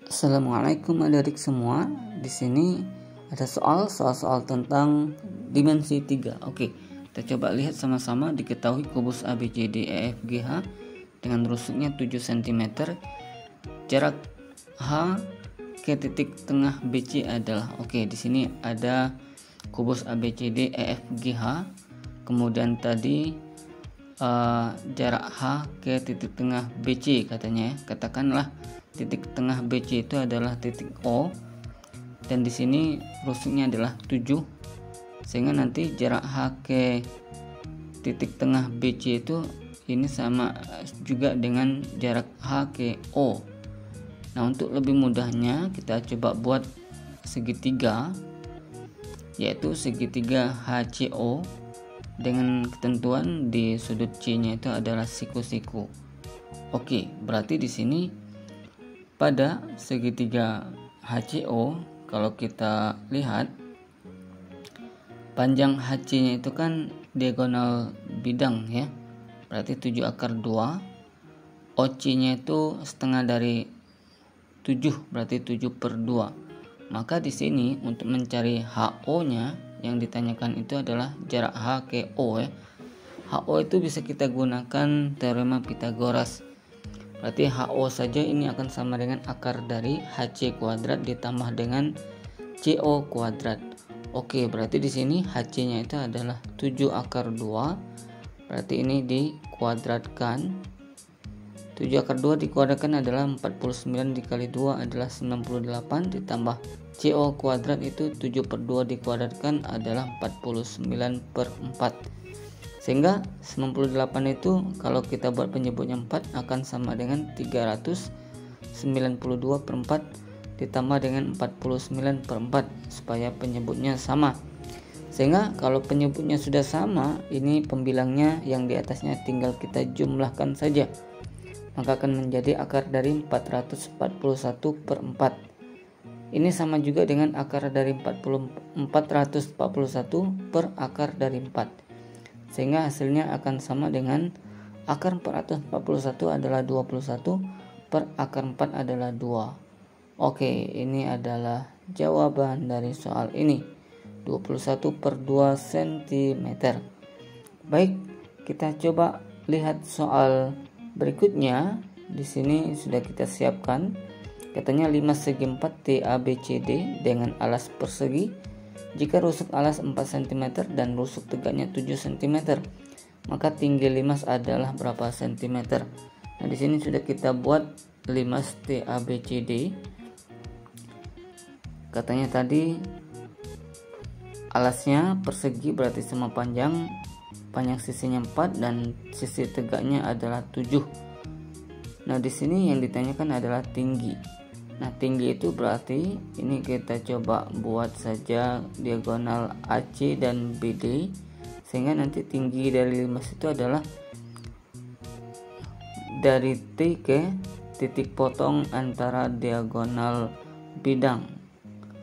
Assalamualaikum adik-adik semua. Di sini ada soal tentang dimensi 3. Oke, kita coba lihat sama-sama. Diketahui kubus ABCD EFGH dengan rusuknya 7 cm. Jarak H ke titik tengah BC adalah, di sini ada kubus ABCD EFGH. Kemudian tadi jarak H ke titik tengah BC katanya ya. Katakanlah titik tengah BC itu adalah titik O, dan di sini rusuknya adalah 7, sehingga nanti jarak H ke titik tengah BC itu ini sama juga dengan jarak H ke O. Nah, untuk lebih mudahnya kita coba buat segitiga, yaitu segitiga HCO dengan ketentuan di sudut C-nya itu adalah siku-siku. Oke, berarti di sini pada segitiga HCO, kalau kita lihat panjang HC-nya itu kan diagonal bidang ya, berarti 7/2. OC-nya itu setengah dari 7, berarti 7/2. Maka di sini untuk mencari HO-nya yang ditanyakan itu adalah jarak H ke O ya. HO itu bisa kita gunakan teorema Pythagoras. Berarti HO saja ini akan sama dengan akar dari HC kuadrat ditambah dengan CO kuadrat. Oke, berarti di sini HC-nya itu adalah 7/2. Berarti ini dikuadratkan. 7/2 dikuadratkan adalah 49, dikali 2 adalah 98, ditambah CO kuadrat itu 7/2 dikuadratkan adalah 49/4. Sehingga 98 itu kalau kita buat penyebutnya 4 akan sama dengan 392/4 ditambah dengan 49/4 supaya penyebutnya sama. Sehingga kalau penyebutnya sudah sama, ini pembilangnya yang di atasnya tinggal kita jumlahkan saja. Maka akan menjadi akar dari 441/4. Ini sama juga dengan akar dari 441 per akar dari 4. Sehingga hasilnya akan sama dengan akar 441 adalah 21 per akar 4 adalah 2. Oke, ini adalah jawaban dari soal ini, 21/2 cm. Baik, kita coba lihat soal berikutnya. Di sini sudah kita siapkan. Katanya 5 segi 4 TABCD dengan alas persegi. Jika rusuk alas 4 cm dan rusuk tegaknya 7 cm, maka tinggi limas adalah berapa cm? Nah, di sini sudah kita buat limas TABCD. Katanya tadi alasnya persegi, berarti sama panjang sisinya 4 dan sisi tegaknya adalah 7. Nah, di sini yang ditanyakan adalah tinggi. Nah, tinggi itu berarti ini kita coba buat saja diagonal AC dan BD, sehingga nanti tinggi dari limas itu adalah dari T ke titik potong antara diagonal bidang,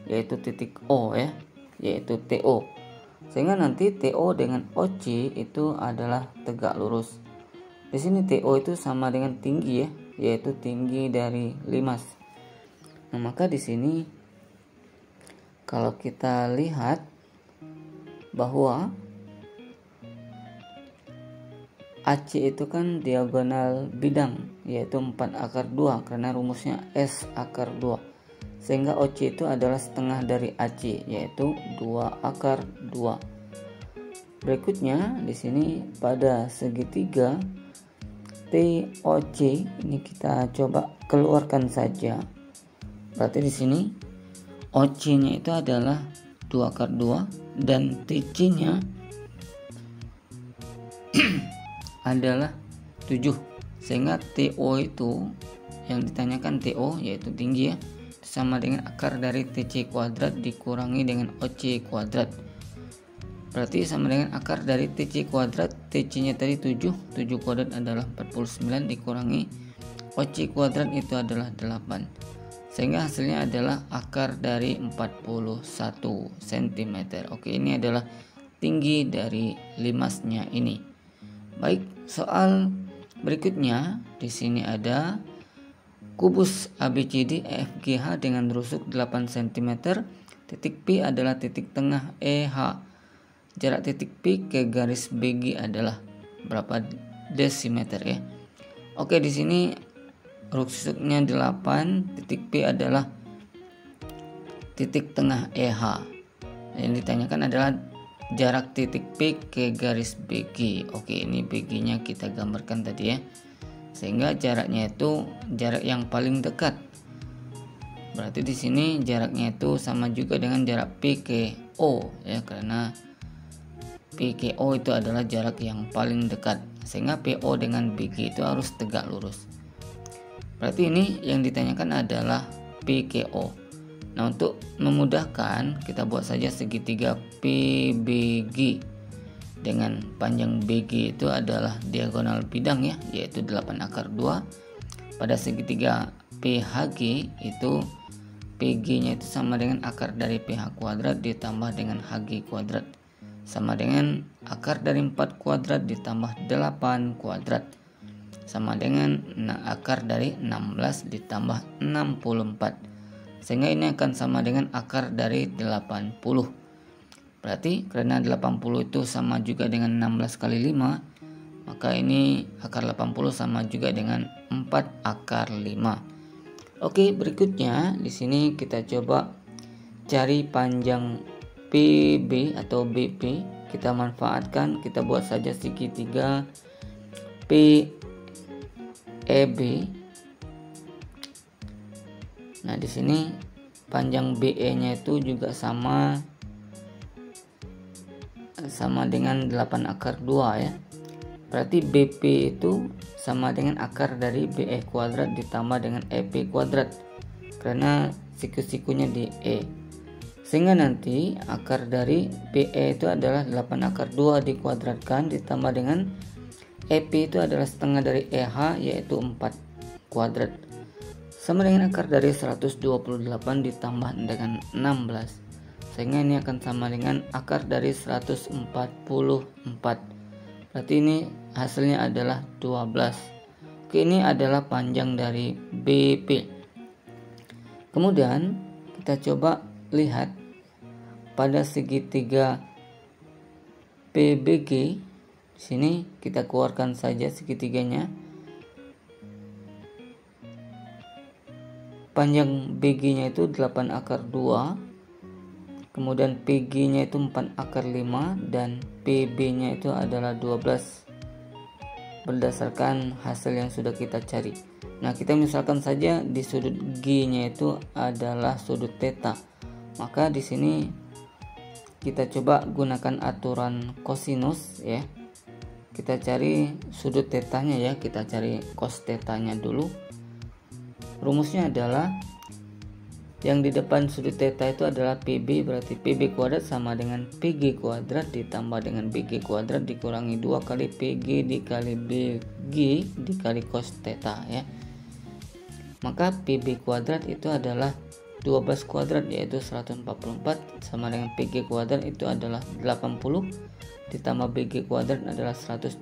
yaitu titik O ya, yaitu TO. Sehingga nanti TO dengan OC itu adalah tegak lurus. Di sini TO itu sama dengan tinggi ya, yaitu tinggi dari limas. Nah, maka di sini kalau kita lihat bahwa AC itu kan diagonal bidang, yaitu 4/2 karena rumusnya S/2. Sehingga OC itu adalah setengah dari AC, yaitu 2/2. Berikutnya di sini pada segitiga TOC ini kita coba keluarkan saja. Berarti di sini OC-nya itu adalah 2/2 dan TC-nya adalah 7. Sehingga TO itu yang ditanyakan TO yaitu tinggi ya, sama dengan akar dari TC kuadrat dikurangi dengan OC kuadrat. Berarti sama dengan akar dari TC kuadrat, TC-nya tadi 7 kuadrat adalah 49 dikurangi OC kuadrat itu adalah 8. Sehingga hasilnya adalah akar dari 41 cm. Oke, ini adalah tinggi dari limasnya ini. Baik, soal berikutnya di sini ada kubus ABCD EFGH dengan rusuk 8 cm. Titik P adalah titik tengah EH. Jarak titik P ke garis BG adalah berapa desimeter ya. Oke, di sini rusuknya 8, titik P adalah titik tengah EH. Yang ditanyakan adalah jarak titik P ke garis BG. Oke, ini BG-nya kita gambarkan tadi ya. Sehingga jaraknya itu jarak yang paling dekat. Berarti di sini jaraknya itu sama juga dengan jarak P ke O ya, karena P ke O itu adalah jarak yang paling dekat. Sehingga PO dengan BG itu harus tegak lurus. Berarti ini yang ditanyakan adalah P ke O. Nah, untuk memudahkan kita buat saja segitiga PBG dengan panjang BG itu adalah diagonal bidang ya, yaitu 8/2. Pada segitiga PHG itu PG-nya itu sama dengan akar dari PH kuadrat ditambah dengan HG kuadrat, sama dengan akar dari 4 kuadrat ditambah 8 kuadrat, sama dengan akar dari 16 ditambah 64. Sehingga ini akan sama dengan akar dari 80. Berarti karena 80 itu sama juga dengan 16 kali 5, maka ini akar 80 sama juga dengan 4 akar 5. Oke, berikutnya di sini kita coba cari panjang PB atau BP. Kita manfaatkan, kita buat saja segitiga PEB. Nah, di sini panjang BE-nya itu juga sama dengan 8/2 ya. Berarti BP itu sama dengan akar dari BE kuadrat ditambah dengan EP kuadrat, karena siku-sikunya di E. Sehingga nanti akar dari BE itu adalah 8/2 dikuadratkan ditambah dengan EP itu adalah setengah dari EH, yaitu 4 kuadrat, sama dengan akar dari 128 ditambah dengan 16. Sehingga ini akan sama dengan akar dari 144. Berarti ini hasilnya adalah 12. Oke, ini adalah panjang dari BP. Kemudian kita coba lihat pada segitiga PBG. Di sini kita keluarkan saja segitiganya. Panjang BG-nya itu 8/2. Kemudian PG-nya itu 4/5 dan PB-nya itu adalah 12 berdasarkan hasil yang sudah kita cari. Nah, kita misalkan saja di sudut G-nya itu adalah sudut theta. Maka di sini kita coba gunakan aturan kosinus ya. Kita cari sudut tetanya ya, kita cari cos tetanya dulu. Rumusnya adalah yang di depan sudut theta itu adalah PB, berarti PB kuadrat sama dengan PG kuadrat ditambah dengan BG kuadrat dikurangi 2 kali PG dikali BG dikali cos theta ya. Maka PB kuadrat itu adalah 12 kuadrat yaitu 144 sama dengan PG kuadrat itu adalah 80 ditambah BG kuadrat adalah 128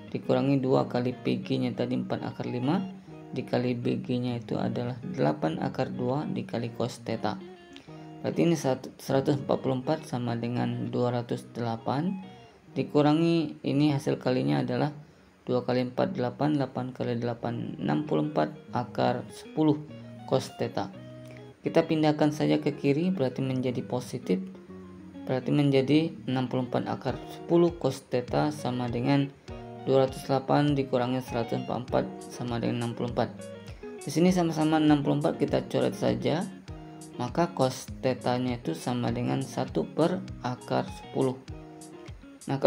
dikurangi 2 kali PG nya tadi 4/5 dikali BG nya itu adalah 8/2 dikali cos theta. Berarti ini 144 sama dengan 208 dikurangi ini hasil kalinya adalah 2 kali 4 8, 8 kali 8 64 akar 10 cos theta. Kita pindahkan saja ke kiri, berarti menjadi positif, berarti menjadi 64 akar 10 cos theta sama dengan 208 dikurangi 144 sama dengan 64. Di sini sama-sama 64 kita coret saja. Maka cos theta-nya itu sama dengan 1 per akar 10. Nah,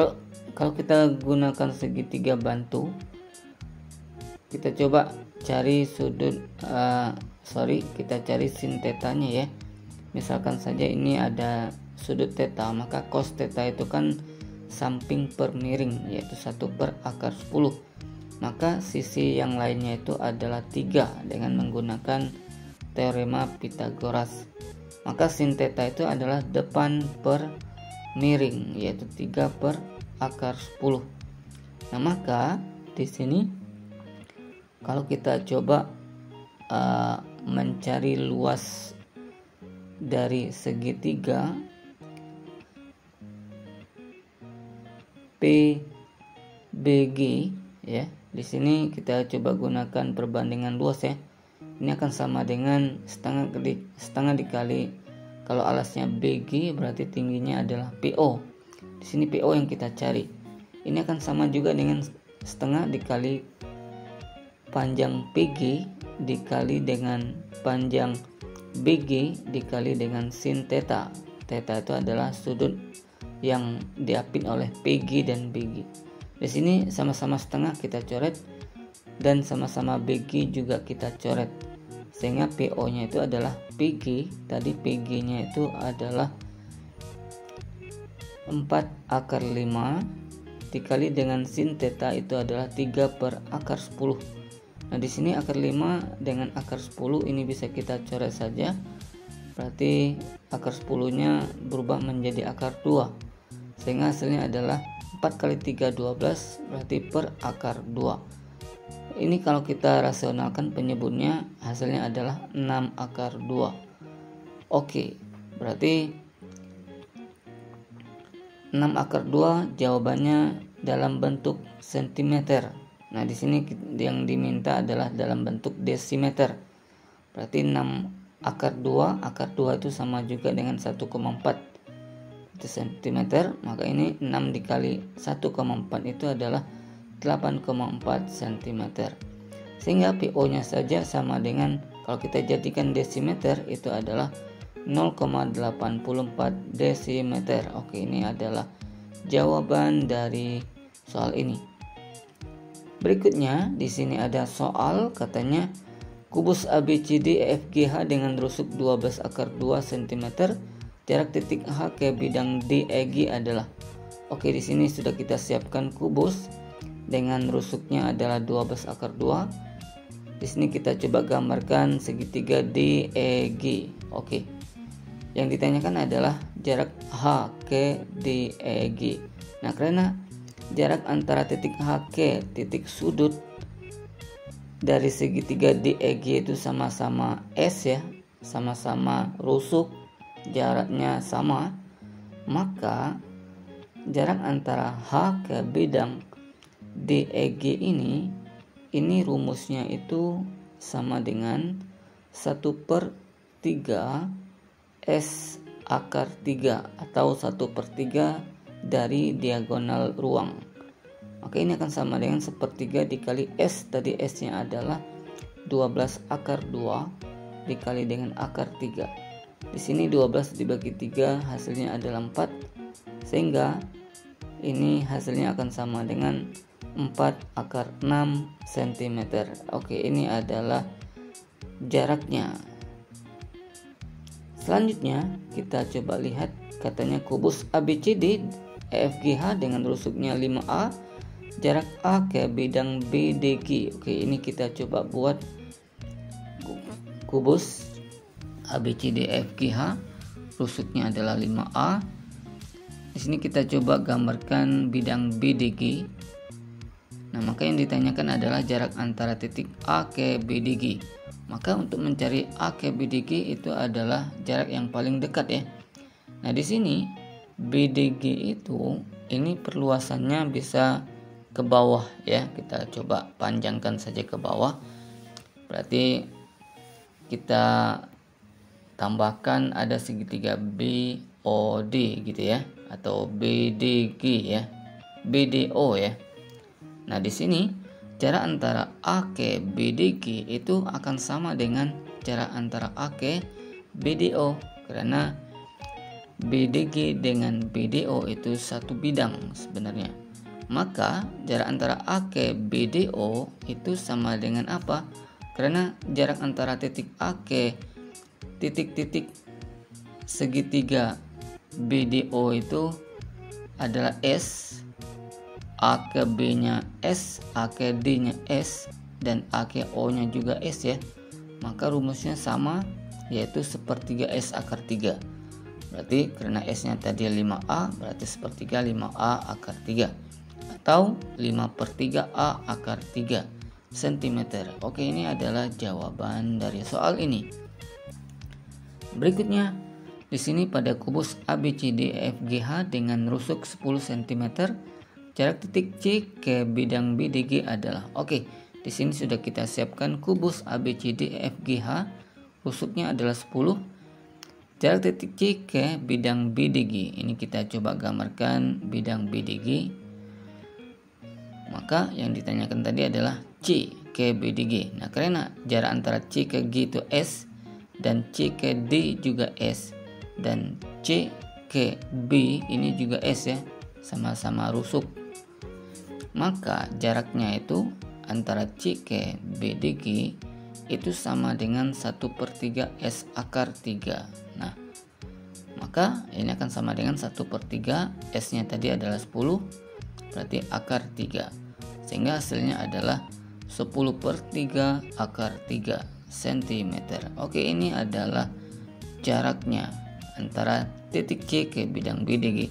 kalau kita gunakan segitiga bantu, kita coba cari kita cari sin theta-nya ya. Misalkan saja ini ada sudut theta, maka cos theta itu kan samping per miring, yaitu 1 per akar 10. Maka sisi yang lainnya itu adalah 3 dengan menggunakan teorema Pythagoras. Maka sin theta itu adalah depan per miring, yaitu 3 per akar 10. Nah, maka di sini kalau kita coba mencari luas dari segitiga PBG ya. Di sini kita coba gunakan perbandingan luas ya. Ini akan sama dengan setengah dikali, kalau alasnya BG berarti tingginya adalah PO. Di sini PO yang kita cari. Ini akan sama juga dengan setengah dikali panjang PG dikali dengan panjang BG dikali dengan sin theta. Theta itu adalah sudut yang diapit oleh PG dan BG. Di sini sama-sama setengah kita coret dan sama-sama BG juga kita coret, sehingga PO-nya itu adalah PG. Tadi PG-nya itu adalah 4/5 dikali dengan sin theta itu adalah 3/10. Nah, di sini akar 5 dengan akar 10 ini bisa kita coret saja. Berarti akar 10-nya berubah menjadi akar 2. Sehingga hasilnya adalah 4 kali 3 12, berarti per akar 2. Ini kalau kita rasionalkan penyebutnya, hasilnya adalah 6 akar 2. Oke, berarti 6 akar 2 jawabannya dalam bentuk sentimeter. Nah, di sini yang diminta adalah dalam bentuk desimeter. Berarti 6 akar 2 itu sama juga dengan 1,4 cm, maka ini 6 dikali 1,4 itu adalah 8,4 cm. Sehingga PO nya saja sama dengan, kalau kita jadikan desimeter, itu adalah 0,84 desimeter. Oke, ini adalah jawaban dari soal ini. Berikutnya di sini ada soal, katanya kubus ABCD EFGH dengan rusuk 12 akar 2 cm, jarak titik H ke bidang DEG adalah. Oke, di sini sudah kita siapkan kubus dengan rusuknya adalah 12 akar 2. Di sini kita coba gambarkan segitiga DEG. Oke. Yang ditanyakan adalah jarak H ke DEG. Nah, karena jarak antara titik H ke titik sudut dari segitiga DEG itu sama-sama S ya, sama-sama rusuk, jaraknya sama, maka jarak antara H ke bidang DEG ini rumusnya itu sama dengan 1/3 S akar 3 atau 1/3 dari diagonal ruang. Maka ini akan sama dengan 1/3 dikali S, tadi S nya adalah 12 akar 2 dikali dengan akar 3. Di sini 12 dibagi 3 hasilnya adalah 4, sehingga ini hasilnya akan sama dengan 4 akar 6 cm. Oke, ini adalah jaraknya. Selanjutnya kita coba lihat, katanya kubus ABCD EFGH dengan rusuknya 5A, jarak A ke bidang BDG. Oke, ini kita coba buat kubus ABCD EFGH, rusuknya adalah 5A. Di sini kita coba gambarkan bidang BDG. Nah, maka yang ditanyakan adalah jarak antara titik A ke BDG. Maka untuk mencari A ke BDG itu adalah jarak yang paling dekat ya. Nah, di sini BDG itu ini perluasannya bisa ke bawah ya. Kita coba panjangkan saja ke bawah. Berarti kita tambahkan ada segitiga BOD gitu ya, atau BDG ya, BDO ya. Nah, di sini jarak antara A ke BDG itu akan sama dengan jarak antara A ke BDO, karena BDG dengan BDO itu satu bidang sebenarnya. Maka jarak antara A ke BDO itu sama dengan apa? Karena jarak antara titik A ke titik-titik segitiga BDO itu adalah S, A ke B nya S, A ke D nya S, dan A ke O nya juga S ya. Maka rumusnya sama, yaitu 1/3 S akar 3. Berarti karena S nya tadi 5A, berarti 1/3 5A akar 3, atau 5/3 A akar 3. cm. Oke, ini adalah jawaban dari soal ini. Berikutnya, di sini pada kubus ABCDEFGH dengan rusuk 10 cm, jarak titik C ke bidang BDG adalah. Oke, di sini sudah kita siapkan kubus ABCDEFGH, rusuknya adalah 10. Jarak titik C ke bidang BDG. Ini kita coba gambarkan bidang BDG. Maka yang ditanyakan tadi adalah C ke BDG. Nah, karena jarak antara C ke G itu S dan C ke D juga S dan C ke B ini juga S ya, sama-sama rusuk. Maka jaraknya itu antara C ke BDG itu sama dengan 1/3 S akar 3. Nah, maka ini akan sama dengan 1/3, S nya tadi adalah 10, berarti akar 3, sehingga hasilnya adalah 10/3 akar 3 cm. Oke, ini adalah jaraknya antara titik C ke bidang BDG.